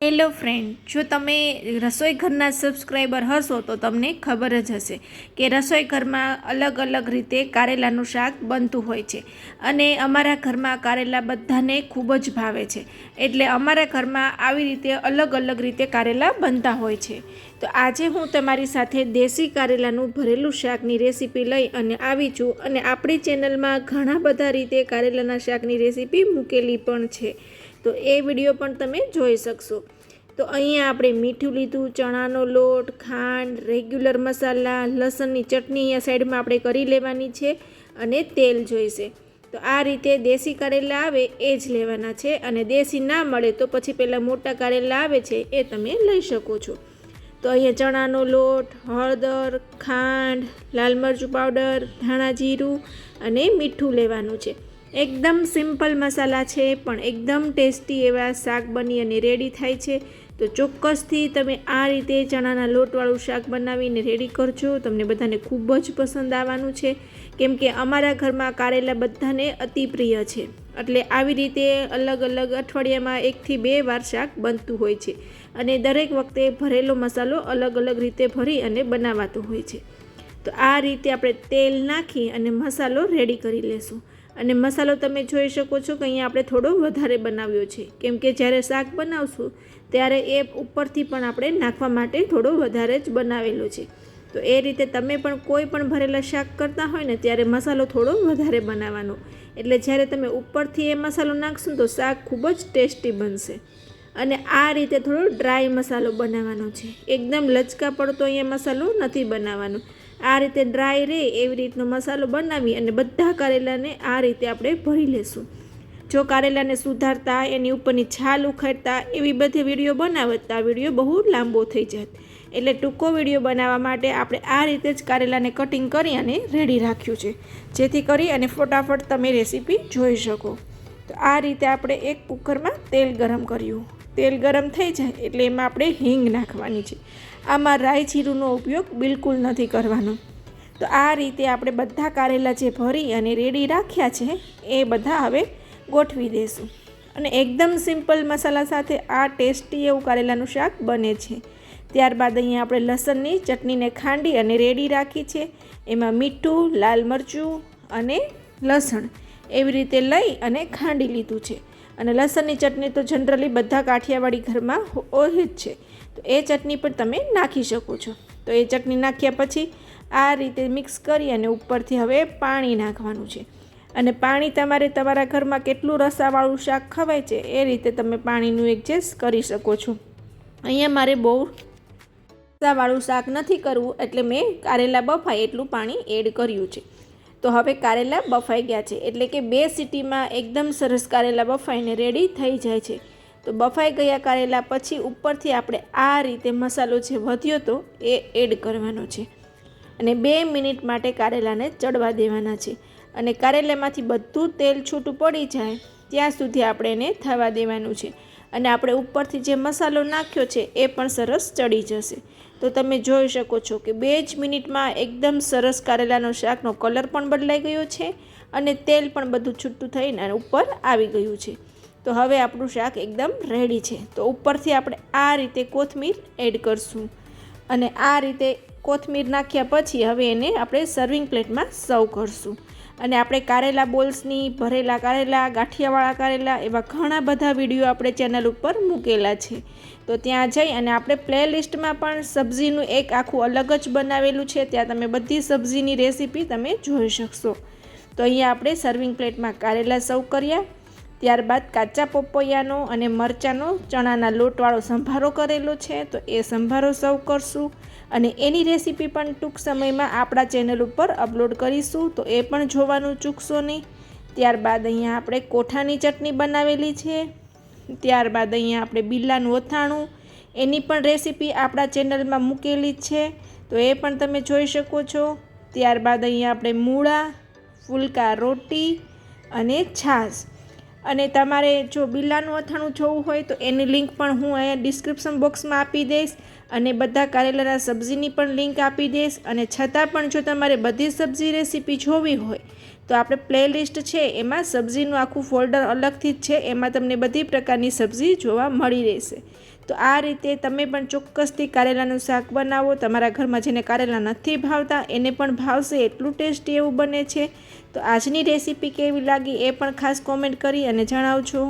Hello friend, જો તમે રસોઈ ઘરના સબસ્ક્રાઈબર હશો તો તમને ખબર જ હશે કે રસોઈ ઘરમાં અલગ અલગ રીતે કારેલાનું શાક બનતું હોય છે અને અમારા ઘરમાં કારેલા બધાને ખૂબ જ ભાવે છે. એટલે અમારા ઘરમાં આવી રીતે અલગ અલગ રીતે કારેલા બનતા હોય છે. તો આજે હું તમારી સાથે દેશી કારેલાનું ભરેલું શાકની રેસીપી લઈ અને આવી છું અને આપણી ચેનલમાં ઘણા બધા રીતે કારેલાના શાકની રેસીપી મૂકેલી પણ છે. તો એ વિડીયો પણ તમે જોઈ શકશો. તો અહીંયા આપણે મીઠું લીધું, ચણાનો લોટ, ખાંડ, રેગ્યુલર મસાલા, લસણની ચટણી અહીંયા સાઈડમાં આપણે કરી લેવાની છે અને તેલ જોઈશે. તો આ રીતે દેશી કારેલા આવે એ જ લેવાના છે અને દેશી ના મળે તો પછી પેલા મોટા કારેલા આવે છે એ તમે લઈ શકો છો. તો અહીંયા ચણાનો લોટ, હળદર, ખાંડ, લાલ મરચું પાવડર, ધાણા જીરું અને મીઠું લેવાનું છે. એકદમ સિમ્પલ મસાલા છે પણ એકદમ ટેસ્ટી એવા શાક બની અને રેડી થાય છે. તો ચોક્કસથી તમે આ રીતે ચણાના લોટવાળું શાક બનાવીને રેડી કરજો. તમને બધાને ખૂબ જ પસંદ આવવાનું છે કેમ કે અમારા ઘરમાં કારેલા બધાને અતિ પ્રિય છે. એટલે આવી રીતે અલગ અલગ અઠવાડિયામાં 1 થી 2 વાર શાક બનતું હોય છે અને દરેક વખતે ભરેલો મસાલો અલગ અલગ રીતે ભરી અને બનાવાતો હોય છે. તો આ રીતે આપણે તેલ નાખી અને મસાલો રેડી કરી લેશું. અને મસાલો તમે જોઈ શકો છો કે અહીંયા આપણે થોડો વધારે બનાવ્યો છે કેમ કે જ્યારે શાક બનાવશું ત્યારે એ ઉપરથી પણ આપણે નાખવા માટે થોડો વધારે જ બનાવેલો છે. તો એ રીતે તમે પણ કોઈ પણ ભરેલા શાક કરતા હોય ને ત્યારે મસાલો થોડો વધારે બનાવવાનો, એટલે જ્યારે તમે ઉપરથી એ મસાલો નાખશો તો શાક ખૂબ જ ટેસ્ટી બનશે. અને આ રીતે થોડો ડ્રાય મસાલો બનાવવાનો છે, એકદમ લચકા પડતો અહીંયા મસાલો નથી બનાવવાનો. આ રીતે ડ્રાય રહે એવી રીતનો મસાલો બનાવી અને બધા કારેલાને આ રીતે આપણે ભરી લેશું. જો કારેલાને સુધારતા, એની ઉપરની છાલ ઉખાડતા એવી બધી વિડીયો બનાવતા વિડીયો બહુ લાંબો થઈ જાય. એટલે ટૂંકો વિડીયો બનાવવા માટે આપણે આ રીતે જ કારેલાને કટિંગ કરી અને રેડી રાખ્યું છે જેથી કરી અને ફટાફટ તમે રેસીપી જોઈ શકો. તો આ રીતે આપણે એક કુકરમાં તેલ ગરમ કર્યું. તેલ ગરમ થઈ જાય એટલે એમાં આપણે હિંગ નાખવાની છે. આમાં રાઈ જીરુંનો ઉપયોગ બિલકુલ નથી કરવાનો. તો આ રીતે આપણે બધા કારેલા જે ભરી અને રેડી રાખ્યા છે એ બધા હવે ગોઠવી દઈશું. અને એકદમ સિમ્પલ મસાલા સાથે આ ટેસ્ટી એવું કારેલાનું શાક બને છે. ત્યારબાદ અહીંયા આપણે લસણની ચટણીને ખાંડી અને રેડી રાખી છે. એમાં મીઠું, લાલ મરચું અને લસણ એવી રીતે લઈ અને ખાંડી લીધું છે. અને લસણની ચટણી તો જનરલી બધા કાઠિયાવાડી ઘરમાં હોય જ છે, તો એ ચટણી પણ તમે નાખી શકો છો. તો એ ચટણી નાખ્યા પછી આ રીતે મિક્સ કરી અને ઉપરથી હવે પાણી નાખવાનું છે. અને પાણી તમારે તમારા ઘરમાં કેટલું રસાવાળું શાક ખવાય છે એ રીતે તમે પાણીનું એડજસ્ટ કરી શકો છો. અહીંયા મારે બહુ રસાવાળું શાક નથી કરવું એટલે મેં કારેલા બફાય એટલું પાણી એડ કર્યું છે. તો હવે કારેલા બફાઈ ગયા છે એટલે કે 2 સીટીમાં એકદમ સરસ કારેલા બફાઈને રેડી થઈ જાય છે. તો બફાઈ ગયા કારેલા પછી ઉપરથી આપણે આ રીતે મસાલો જે વધ્યો હતો એ એડ કરવાનો છે અને 2 મિનિટ માટે કારેલાને ચડવા દેવાના છે. અને કારેલામાંથી બધું તેલ છૂટું પડી જાય ત્યાં સુધી આપણે એને થવા દેવાનું છે. અને આપણે ઉપરથી જે મસાલો નાખ્યો છે એ પણ સરસ ચડી જશે. તો તમે જોઈ શકો છો કે 2 જ મિનિટમાં એકદમ સરસ કારેલાનો શાકનો કલર પણ બદલાઈ ગયો છે અને તેલ પણ બધું છૂટું થઈને ઉપર આવી ગયું છે. તો હવે આપણું શાક એકદમ રેડી છે. તો ઉપરથી આપણે આ રીતે કોથમીર એડ કરશું અને આ રીતે કોથમીર નાખ્યા પછી હવે એને આપણે સર્વિંગ પ્લેટમાં સર્વ કરશું. અને આપણે કારેલા બોલ્સની, ભરેલા કારેલા, ગાંઠિયાવાળા કારેલા એવા ઘણા બધા વિડીયો આપણે ચેનલ ઉપર મૂકેલા છે. તો ત્યાં જઈ અને આપણે પ્લેલિસ્ટમાં પણ સબ્જીનું એક આખું અલગ જ બનાવેલું છે, ત્યાં તમે બધી સબ્જીની રેસીપી તમે જોઈ શકશો. તો અહીંયા આપણે સર્વિંગ પ્લેટમાં કારેલા સર્વ કર્યા. ત્યારબાદ કાચા પપૈયાનો અને મરચાંનો ચણાના લોટવાળો સંભારો કરેલો છે, તો એ સંભારો સર્વ કરશું. અને એની રેસીપી પણ ટૂંક સમયમાં આપણા ચેનલ ઉપર અપલોડ કરીશું, તો એ પણ જોવાનું ચૂકશો નહીં. ત્યારબાદ અહીંયા આપણે કોઠાની ચટણી બનાવેલી છે. ત્યારબાદ અહીંયા આપણે બિલાનું અથાણું, એની પણ રેસીપી આપણા ચેનલમાં મૂકેલી છે, તો એ પણ તમે જોઈ શકો છો. ત્યારબાદ અહીંયા આપણે મૂળા, ફુલકા રોટી અને છાશ. અને તમારે જો બિલાનું અથાણું જોવું હોય તો એની લિંક પણ હું અહીંયા ડિસ્ક્રિપ્શન બોક્સમાં આપી દઈશ અને બધા કારેલાના સબ્જીની પણ લિંક આપી દઈશ. અને છતાં પણ જો તમારે બધી સબ્જી રેસીપી જોવી હોય તો આપણે પ્લેલિસ્ટ છે એમાં સબ્જીનું આખું ફોલ્ડર અલગથી જ છે, એમાં તમને બધી પ્રકારની સબ્જી જોવા મળી રહેશે। તો આ રીતે તમે પણ ચોક્કસથી કારેલાનું શાક બનાવો। તમારા ઘરમાં જેને કારેલા નથી ભાવતા એને પણ ભાવશે, એટલું ટેસ્ટી એવું બને છે। તો આજની રેસીપી કેવી લાગી એ પણ ખાસ કોમેન્ટ કરી અને જણાવજો।